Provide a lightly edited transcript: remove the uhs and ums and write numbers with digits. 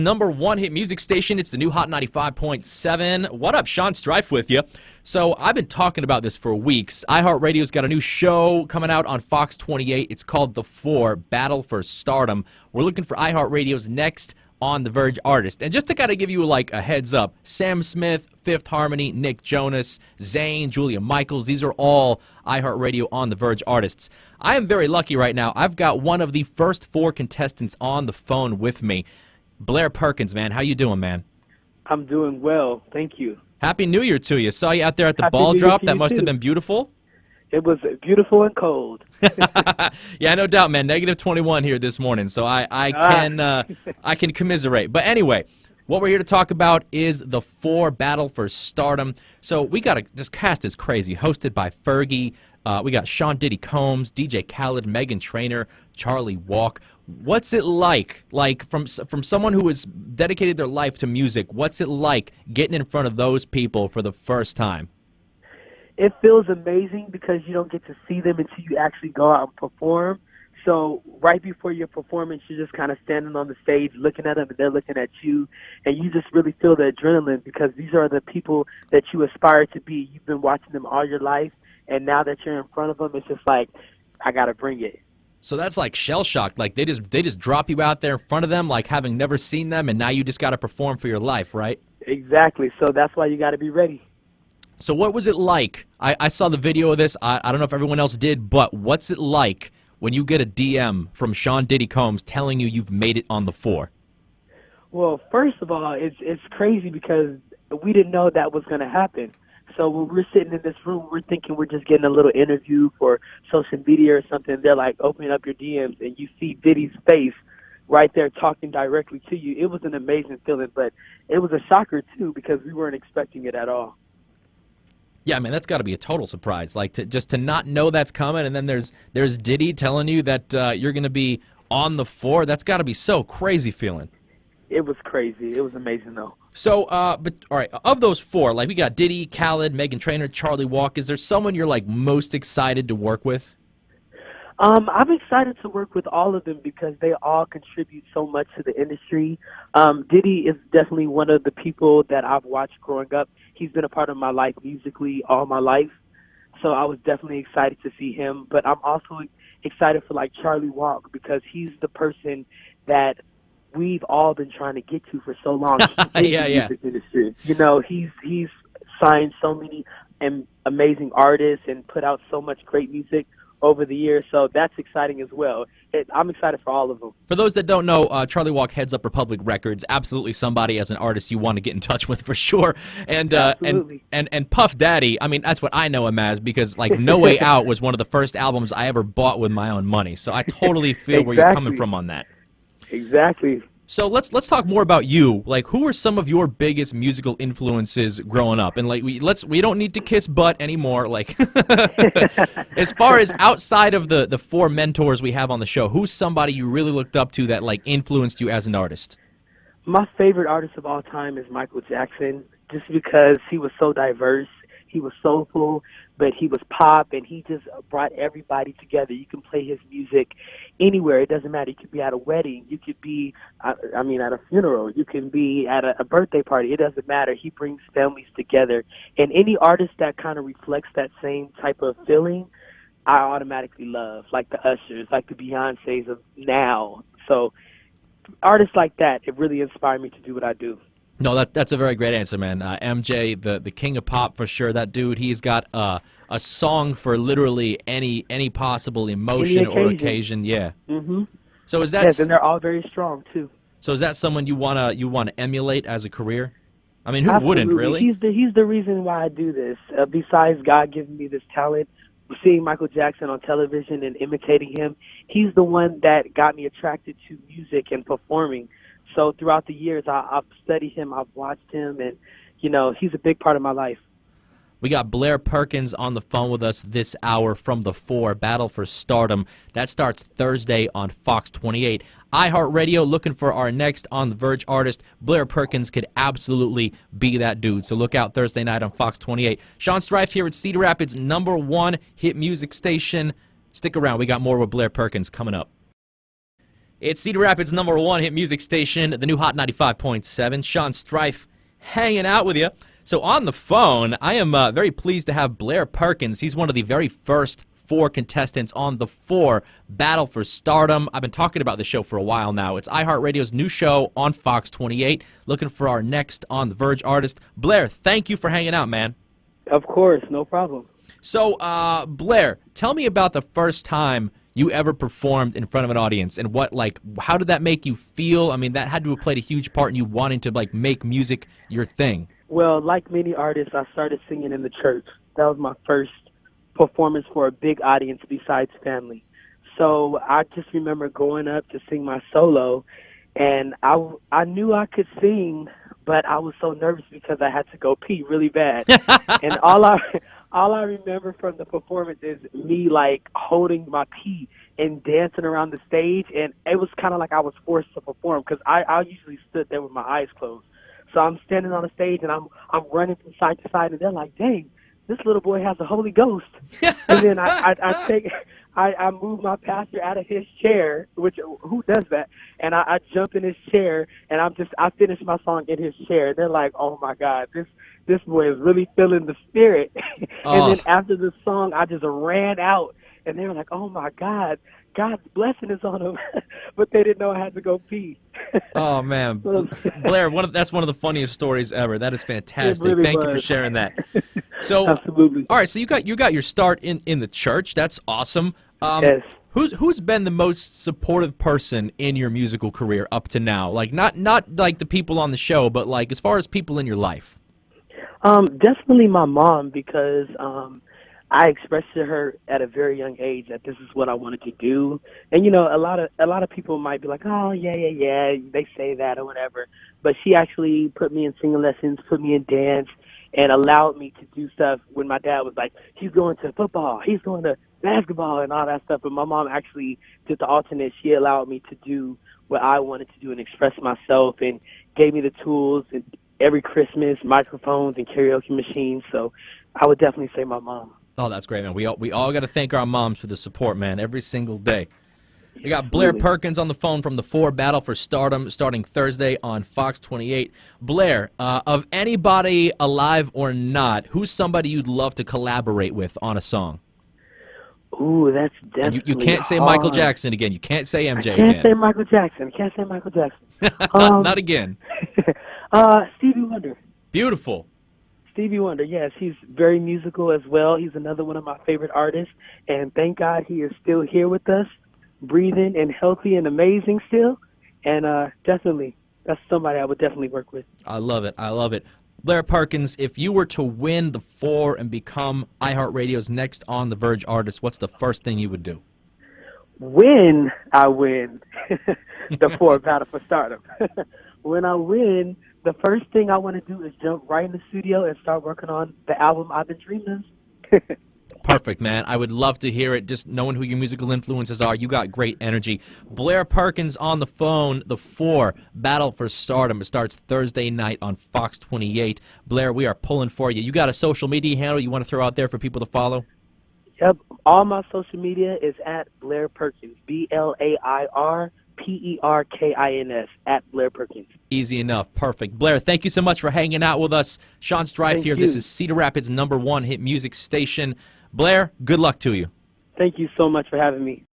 Number 1 hit music station. It's the new Hot 95.7. What up, Sean Strife with you. So I've been talking about this for weeks. iHeartRadio's got a new show coming out on Fox 28. It's called The Four, Battle for Stardom. We're looking for iHeartRadio's next On the Verge artist. And just to kind of give you like a heads up, Sam Smith, Fifth Harmony, Nick Jonas, Zayn, Julia Michaels, these are all iHeartRadio On the Verge artists. I am very lucky right now. I've got one of the first 4 contestants on the phone with me. Blair Perkins, man. How you doing, man? I'm doing well. Thank you. Happy New Year to you. Saw you out there at the Happy ball New Year drop. to That you, must have too. been beautiful. It was beautiful and cold. Yeah, no doubt, man. -21 here this morning, so I can commiserate. But anyway, what we're here to talk about is the 4 Battle for Stardom. So we got this cast is crazy. Hosted by Fergie. We got Sean Diddy Combs, DJ Khaled, Meghan Trainor, Charlie Walk. What's it like from someone who has dedicated their life to music, what's it like getting in front of those people for the first time? It feels amazing because you don't get to see them until you actually go out and perform. So right before your performance, you're just kind of standing on the stage looking at them and they're looking at you. And you just really feel the adrenaline because these are the people that you aspire to be. You've been watching them all your life. And now that you're in front of them, it's just like, I got to bring it. So that's like shell shock. Like they just drop you out there in front of them, like having never seen them, and now you just got to perform for your life, right? Exactly. So that's why you got to be ready. So what was it like? I saw the video of this. I don't know if everyone else did, but what's it like when you get a DM from Sean Diddy Combs telling you you've made it on the 4? Well, first of all, it's crazy because we didn't know that was going to happen. So when we're sitting in this room, we're thinking we're just getting a little interview for social media or something. They're like opening up your DMs and you see Diddy's face right there talking directly to you. It was an amazing feeling, but it was a shocker too because we weren't expecting it at all. Yeah, man, that's got to be a total surprise. Like to not know that's coming, and then there's Diddy telling you that you're going to be on the 4. That's got to be so crazy feeling. It was crazy. It was amazing though. So, but all right, of those 4, like we got Diddy, Khaled, Meghan Trainor, Charlie Walk. Is there someone you're like most excited to work with? I'm excited to work with all of them because they all contribute so much to the industry. Diddy is definitely one of the people that I've watched growing up. He's been a part of my life musically all my life, so I was definitely excited to see him. But I'm also excited for like Charlie Walk because he's the person that we've all been trying to get to for so long. Yeah. Music industry. You know, he's signed so many amazing artists and put out so much great music over the years, so that's exciting as well. I'm excited for all of them. For those that don't know, Charlie Walk heads up Republic Records. Absolutely somebody as an artist you want to get in touch with for sure. And and Puff Daddy, I mean, that's what I know him as because like No Way Out was one of the first albums I ever bought with my own money. So I totally feel where you're coming from on that. Exactly. So let's talk more about you. Like, who are some of your biggest musical influences growing up? And like, we don't need to kiss butt anymore. Like, as far as outside of the 4 mentors we have on the show, who's somebody you really looked up to that like influenced you as an artist? My favorite artist of all time is Michael Jackson, just because he was so diverse. He was soulful, but he was pop, and he just brought everybody together. You can play his music anywhere. It doesn't matter. You could be at a wedding. You could be, at a funeral. You can be at a birthday party. It doesn't matter. He brings families together. And any artist that kind of reflects that same type of feeling, I automatically love, like the Ushers, like the Beyoncés of now. So artists like that, it really inspired me to do what I do. No, that's a very great answer, man. MJ, the king of pop for sure. That dude, he's got a song for literally any possible emotion or occasion. Yeah. Mm-hmm. So is that? Yes, and they're all very strong too. So is that someone you wanna emulate as a career? I mean, who Absolutely. wouldn't really? He's the reason why I do this. Besides God giving me this talent, seeing Michael Jackson on television and imitating him, he's the one that got me attracted to music and performing. So throughout the years, I've studied him, I've watched him, and, you know, he's a big part of my life. We got Blair Perkins on the phone with us this hour from the 4, Battle for Stardom. That starts Thursday on Fox 28. iHeartRadio looking for our next On the Verge artist. Blair Perkins could absolutely be that dude. So look out Thursday night on Fox 28. Sean Strife here at Cedar Rapids' #1 hit music station. Stick around. We got more with Blair Perkins coming up. It's Cedar Rapids' #1 hit music station, the new Hot 95.7. Sean Strife hanging out with you. So on the phone, I am very pleased to have Blair Perkins. He's one of the very first 4 contestants on the 4 Battle for Stardom. I've been talking about the show for a while now. It's iHeartRadio's new show on Fox 28. Looking for our next On the Verge artist. Blair, thank you for hanging out, man. Of course, no problem. So, Blair, tell me about the first time you ever performed in front of an audience, and how did that make you feel? I mean, that had to have played a huge part in you wanting to make music your thing. Well, like many artists, I started singing in the church. That was my first performance for a big audience besides family. So I just remember going up to sing my solo, and I knew I could sing, but I was so nervous because I had to go pee really bad. And all I remember from the performance is me holding my pee and dancing around the stage, and it was kind of like I was forced to perform because I usually stood there with my eyes closed. So I'm standing on the stage and I'm running from side to side, and they're like, "Dang, this little boy has the Holy Ghost." And then I move my pastor out of his chair, which who does that? And I jump in his chair, and I finish my song in his chair. And they're like, "Oh my God, this boy is really feeling the spirit." And then after the song, I just ran out, and they were like, "Oh my God, God's blessing is on him," but they didn't know I had to go pee. Oh man, Blair, that's one of the funniest stories ever. That is fantastic. Really Thank you for was. sharing that. So, Absolutely. All right, so you got your start in the church. That's awesome. Yes. Who's been the most supportive person in your musical career up to now? Not like the people on the show, but as far as people in your life. Definitely my mom, because I expressed to her at a very young age that this is what I wanted to do. And a lot of people might be like, "Oh, yeah, they say that or whatever." But she actually put me in singing lessons, put me in dance, and allowed me to do stuff when my dad was like, "He's going to football, he's going to basketball," and all that stuff. But my mom actually did the alternate. She allowed me to do what I wanted to do and express myself, and gave me the tools, and every Christmas, microphones and karaoke machines. So I would definitely say my mom. Oh, that's great, man. We all got to thank our moms for the support, man, every single day. We got Blair Perkins on the phone from the 4 Battle for Stardom starting Thursday on Fox 28. Blair, of anybody alive or not, who's somebody you'd love to collaborate with on a song? Ooh, that's definitely And you can't say hard. Michael Jackson again. You can't say MJ I can't again. say Michael Jackson. Can't say Michael Jackson. Not again. Stevie Wonder. Beautiful. Stevie Wonder, yes, he's very musical as well. He's another one of my favorite artists, and thank God he is still here with us, breathing and healthy and amazing still. And definitely, that's somebody I would definitely work with. I love it. I love it. Blair Perkins, if you were to win the 4 and become iHeartRadio's next On the Verge artist, what's the first thing you would do? When I win the 4 Battle for Stardom. When I win, the first thing I want to do is jump right in the studio and start working on the album I've been dreaming of. Perfect, man. I would love to hear it. Just knowing who your musical influences are, you got great energy. Blair Perkins on the phone, the 4 Battle for Stardom. It starts Thursday night on Fox 28. Blair, we are pulling for you. You got a social media handle you want to throw out there for people to follow? Yep. All my social media is at Blair Perkins, BlairPerkins, at Blair Perkins. Easy enough. Perfect. Blair, thank you so much for hanging out with us. Sean Strife Thank here. you. This is Cedar Rapids' #1 hit music station. Blair, good luck to you. Thank you so much for having me.